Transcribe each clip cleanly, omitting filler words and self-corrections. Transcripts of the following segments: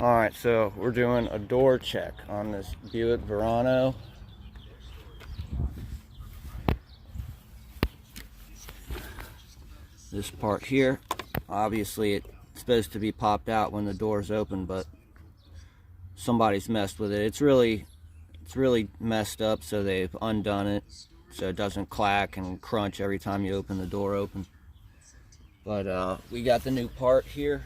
Alright, so we're doing a door check on this Buick Verano. This part here, obviously it's supposed to be popped out when the door's open, but somebody's messed with it. It's really messed up, so they've undone it so it doesn't clack and crunch every time you open the door open. But we got the new part here.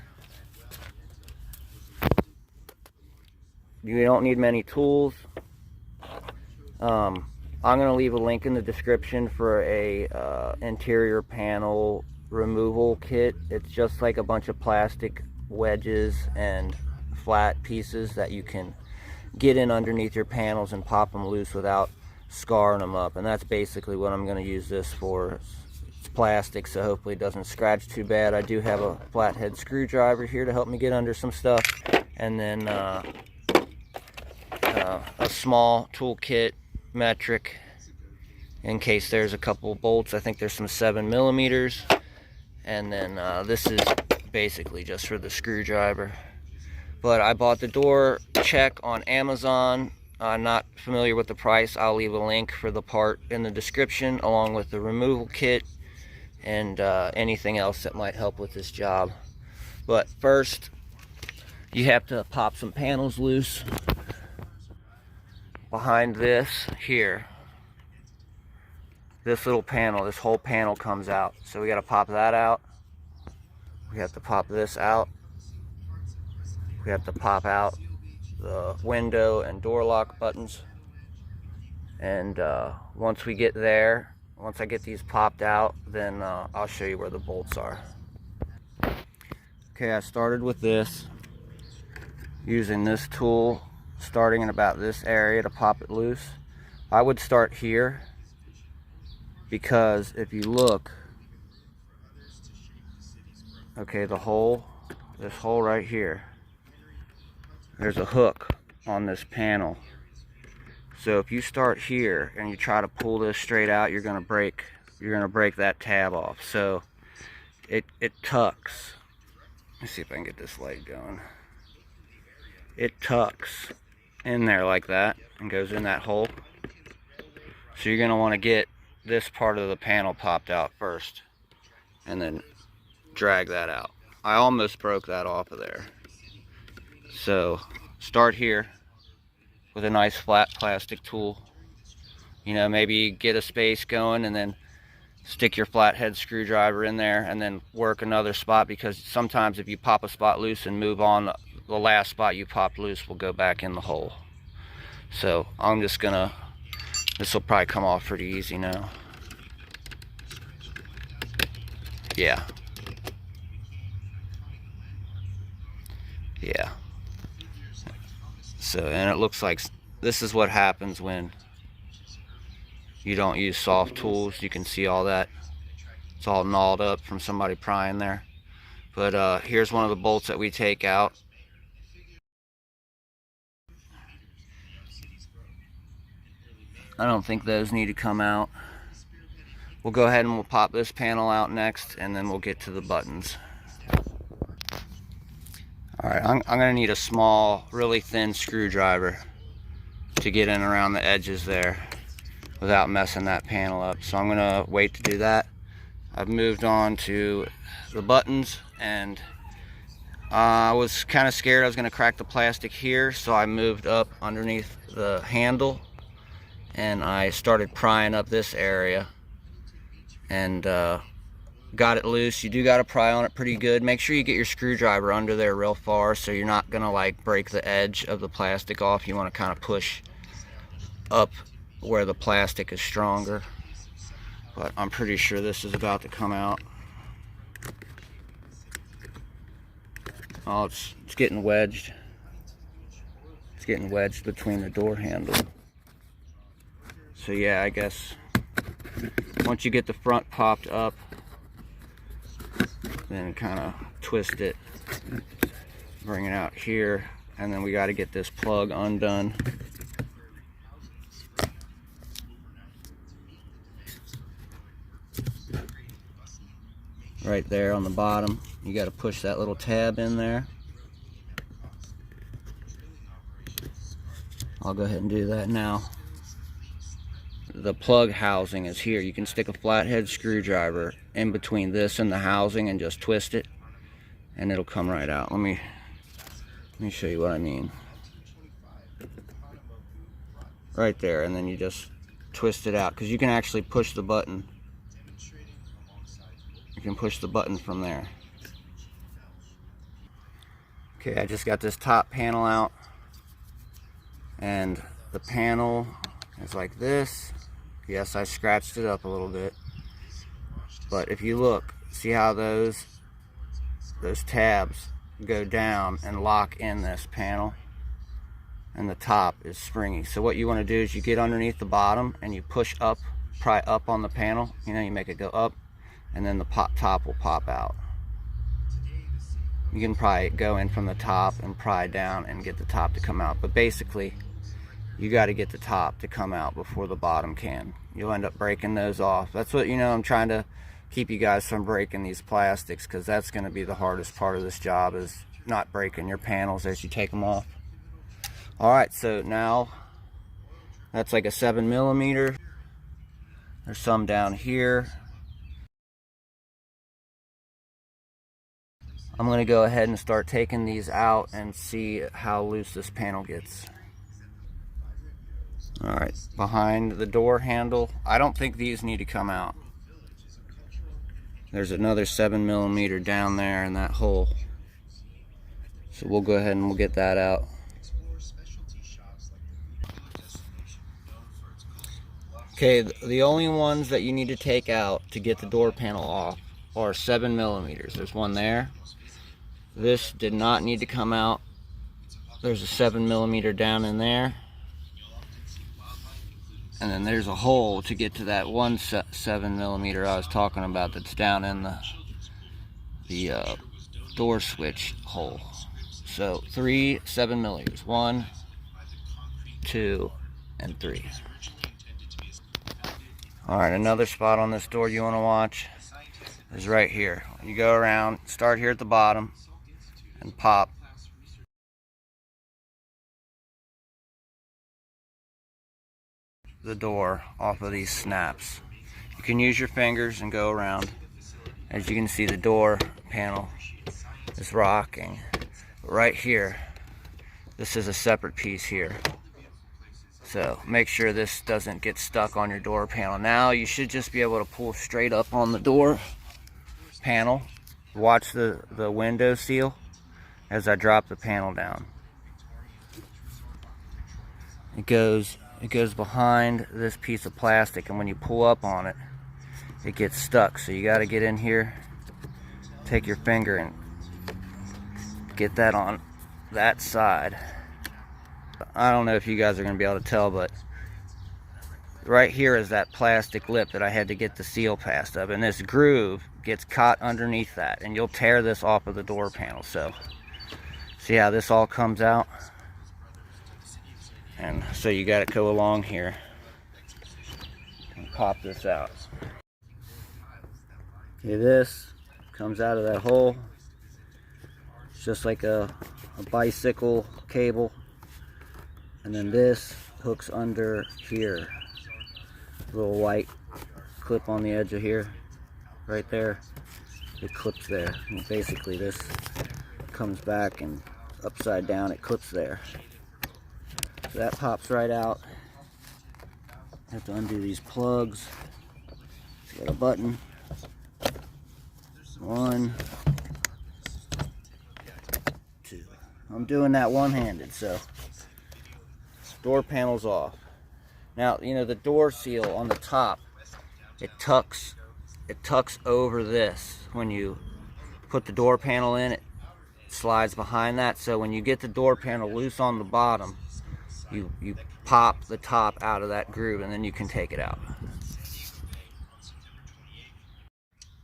You don't need many tools. I'm going to leave a link in the description for a interior panel removal kit. It's just like a bunch of plastic wedges and flat pieces that you can get in underneath your panels and pop them loose without scarring them up. And that's basically what I'm going to use this for. It's plastic, so hopefully it doesn't scratch too bad. I do have a flathead screwdriver here to help me get under some stuff, and then a small toolkit metric in case there's a couple bolts. I think there's some 7mm, and then this is basically just for the screwdriver. But I bought the door check on Amazon. I'm not familiar with the price. I'll leave a link for the part in the description, along with the removal kit and anything else that might help with this job. But first, you have to pop some panels loose behind this here. This little panel, this whole panel comes out, so we got to pop that out. We have to pop this out. We have to pop out the window and door lock buttons. And once we get there, once I get these popped out, then I'll show you where the bolts are. Okay, I started with this, using this tool, starting in about this area to pop it loose. I would start here, because if you look, okay, the hole, this hole right here, there's a hook on this panel. So if you start here and you try to pull this straight out, you're gonna break that tab off. So it tucks. Let's see if I can get this light going. It tucks in there like that and goes in that hole. So you're gonna want to get this part of the panel popped out first and then drag that out. I almost broke that off of there. So start here with a nice flat plastic tool. You know, maybe get a space going and then stick your flathead screwdriver in there and then work another spot, because sometimes if you pop a spot loose and move on, the last spot you popped loose will go back in the hole. So I'm just gonna, this will probably come off pretty easy now. Yeah. So, and it looks like this is what happens when you don't use soft tools. You can see all that. It's all gnawed up from somebody prying there. But here's one of the bolts that we take out. I don't think those need to come out. We'll go ahead and we'll pop this panel out next, and then we'll get to the buttons. Alright, I'm going to need a small, really thin screwdriver to get in around the edges there without messing that panel up. So I'm going to wait to do that. I've moved on to the buttons, and I was kind of scared I was going to crack the plastic here, so I moved up underneath the handle and I started prying up this area and got it loose. You do got to pry on it pretty good. Make sure you get your screwdriver under there real far, so you're not gonna like break the edge of the plastic off. You want to kind of push up where the plastic is stronger. But I'm pretty sure this is about to come out. Oh, it's getting wedged. It's getting wedged between the door handle. So yeah, I guess once you get the front popped up, then kind of twist it, bring it out here, and then we got to get this plug undone. Right there on the bottom, you got to push that little tab in there. I'll go ahead and do that now. The plug housing is here. You can stick a flathead screwdriver in between this and the housing and just twist it, and it'll come right out. Let me show you what I mean. Right there, and then you just twist it out, because you can actually push the button. You can push the button from there. Okay, I just got this top panel out, and the panel is like this. Yes, I scratched it up a little bit, but if you look, see how those tabs go down and lock in this panel, and the top is springy. So what you want to do is you get underneath the bottom and you push up, pry up on the panel, you know, you make it go up, and then the top will pop out. You can pry go in from the top and pry down and get the top to come out, but basically you got to get the top to come out before the bottom can. You'll end up breaking those off. That's what, you know, I'm trying to keep you guys from breaking these plastics, because that's going to be the hardest part of this job, is not breaking your panels as you take them off. Alright, so now that's like a 7mm. There's some down here. I'm going to go ahead and start taking these out and see how loose this panel gets. Alright, behind the door handle, I don't think these need to come out. There's another 7mm down there in that hole. So we'll go ahead and we'll get that out. Okay, the only ones that you need to take out to get the door panel off are 7mm. There's one there. This did not need to come out. There's a 7mm down in there. And then there's a hole to get to that one 7mm I was talking about that's down in the door switch hole. So 3 7mm. 1, 2, and 3. Alright, another spot on this door you want to watch is right here. You go around, start here at the bottom, and pop. The door off of these snaps. You can use your fingers and go around. As you can see, the door panel is rocking. But right here, this is a separate piece here. So make sure this doesn't get stuck on your door panel. Now you should just be able to pull straight up on the door panel. Watch the window seal as I drop the panel down. It goes behind this piece of plastic, and when you pull up on it, it gets stuck. So you got to get in here, take your finger and get that on that side. I don't know if you guys are going to be able to tell, but right here is that plastic lip that I had to get the seal past of, and this groove gets caught underneath that, and you'll tear this off of the door panel. So see how this all comes out? And so you got to go along here and pop this out. Okay, this comes out of that hole. It's just like a bicycle cable. And then this hooks under here. Little white clip on the edge of here. Right there. It clips there. And basically this comes back and upside down it clips there. So that pops right out. I have to undo these plugs. It's got a button. 1, 2. I'm doing that one-handed, so door panel's off. Now, you know, the door seal on the top, it tucks over this. When you put the door panel in, it slides behind that. So when you get the door panel loose on the bottom, you pop the top out of that groove, and then you can take it out.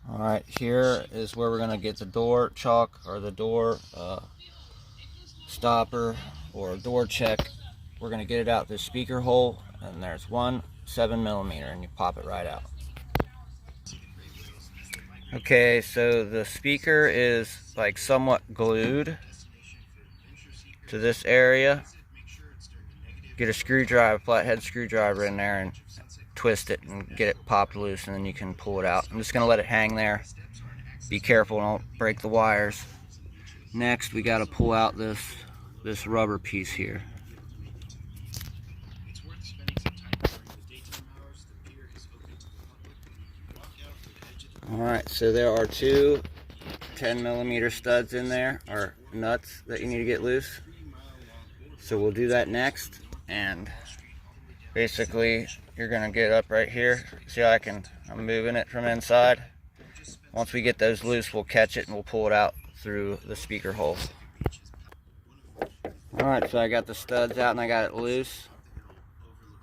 Alright, here is where we're going to get the door chock, or the door stopper, or door check. We're going to get it out this speaker hole, and there's one 7mm, and you pop it right out. Okay, so the speaker is like somewhat glued to this area. get a screwdriver, flathead screwdriver in there and twist it and get it popped loose, and then you can pull it out. I'm just going to let it hang there. Be careful, don't break the wires. Next, we got to pull out this rubber piece here. Alright, so there are two 10mm studs in there, or nuts, that you need to get loose. So we'll do that next, and basically you're going to get up right here. See how I'm moving it from inside. Once we get those loose, we'll catch it and we'll pull it out through the speaker hole. Alright, so I got the studs out and I got it loose.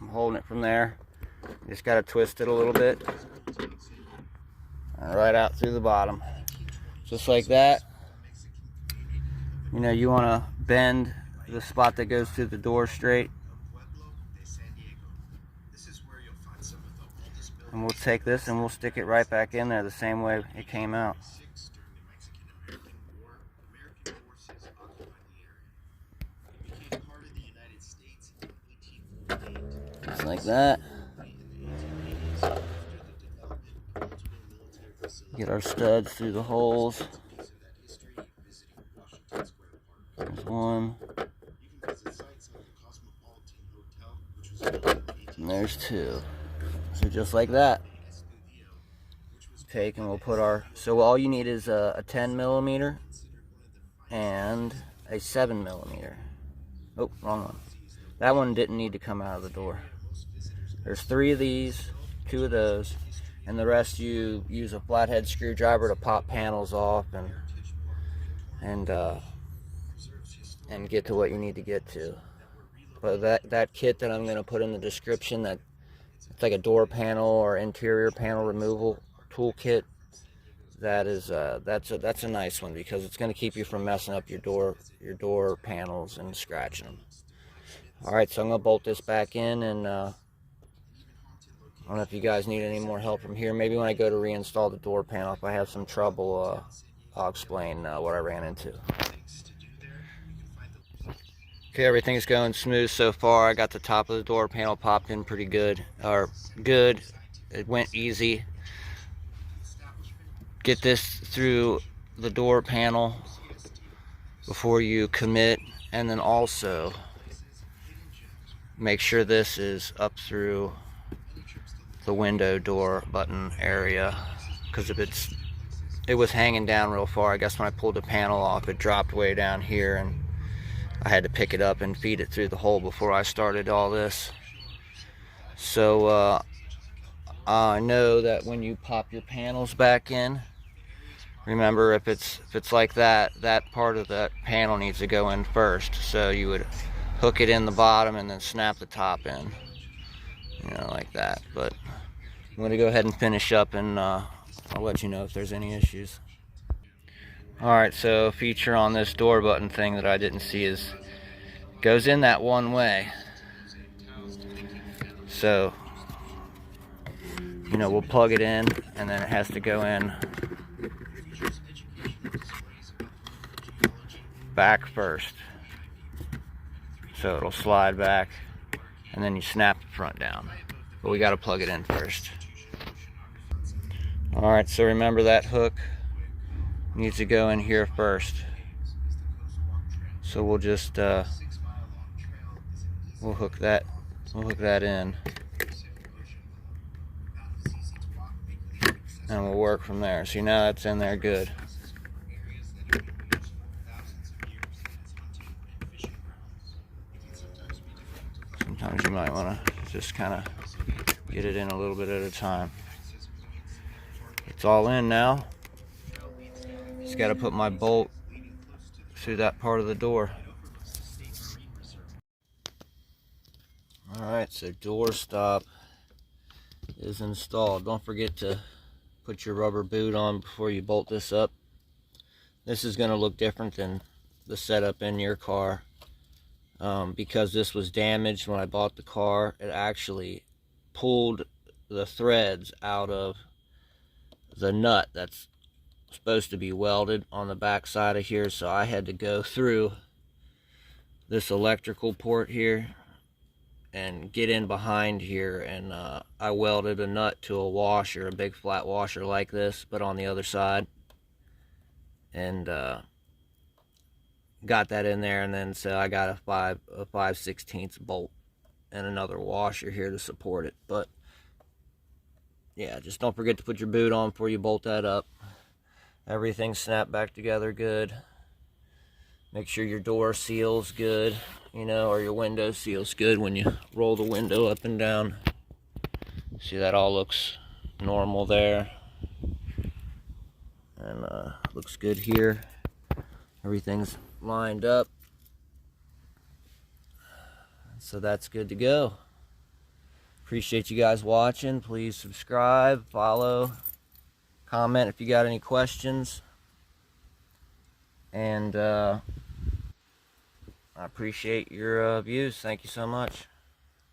I'm holding it from there. Just got to twist it a little bit. Right out through the bottom. Just like that. You know, you want to bend the spot that goes through the door straight. And we'll take this and we'll stick it right back in there the same way it came out. Just like that. Get our studs through the holes. There's one. And there's two. So just like that. Take and we'll put our, so all you need is a 10mm and a 7mm. Oh, wrong one. That one didn't need to come out of the door. There's 3 of these, 2 of those, and the rest you use a flathead screwdriver to pop panels off and get to what you need to get to. But that kit that I'm going to put in the description, that it's like a door panel or interior panel removal toolkit, that's a nice one, because it's going to keep you from messing up your door panels and scratching them. All right, so I'm going to bolt this back in, and I don't know if you guys need any more help from here. Maybe when I go to reinstall the door panel, if I have some trouble, I'll explain what I ran into. Okay, everything's going smooth so far. I got the top of the door panel popped in pretty good. It went easy. Get this through the door panel before you commit, and then also make sure this is up through the window door button area, because if it was hanging down real far. I guess when I pulled the panel off, it dropped way down here, and I had to pick it up and feed it through the hole before I started all this. So I know that when you pop your panels back in, remember, if it's like that part of that panel needs to go in first. So you would hook it in the bottom and then snap the top in, you know, like that. But I'm going to go ahead and finish up, and I'll let you know if there's any issues. Alright, so a feature on this door button thing that I didn't see is it goes in that one way. So, you know, we'll plug it in, and then it has to go in back first. So it'll slide back, and then you snap the front down. But we got to plug it in first. Alright, so remember that hook needs to go in here first. So we'll just we'll hook that in, and we'll work from there. See, now that's in there good. Sometimes you might want to just kind of get it in a little bit at a time. It's all in now. Just got to put my bolt through that part of the door. Alright, so door stop is installed. Don't forget to put your rubber boot on before you bolt this up. This is going to look different than the setup in your car. Because this was damaged when I bought the car, it actually pulled the threads out of the nut that's supposed to be welded on the back side of here. So I had to go through this electrical port here and get in behind here, and I welded a nut to a washer, a big flat washer like this, but on the other side, and got that in there. And then so I got a 5/16 bolt and another washer here to support it. But yeah, just don't forget to put your boot on before you bolt that up. Everything snapped back together good. Make sure your door seals good, you know, or your window seals good when you roll the window up and down. See, that all looks normal there. And looks good here. Everything's lined up. So that's good to go. Appreciate you guys watching. Please subscribe, follow, comment if you got any questions. And I appreciate your views. Thank you so much.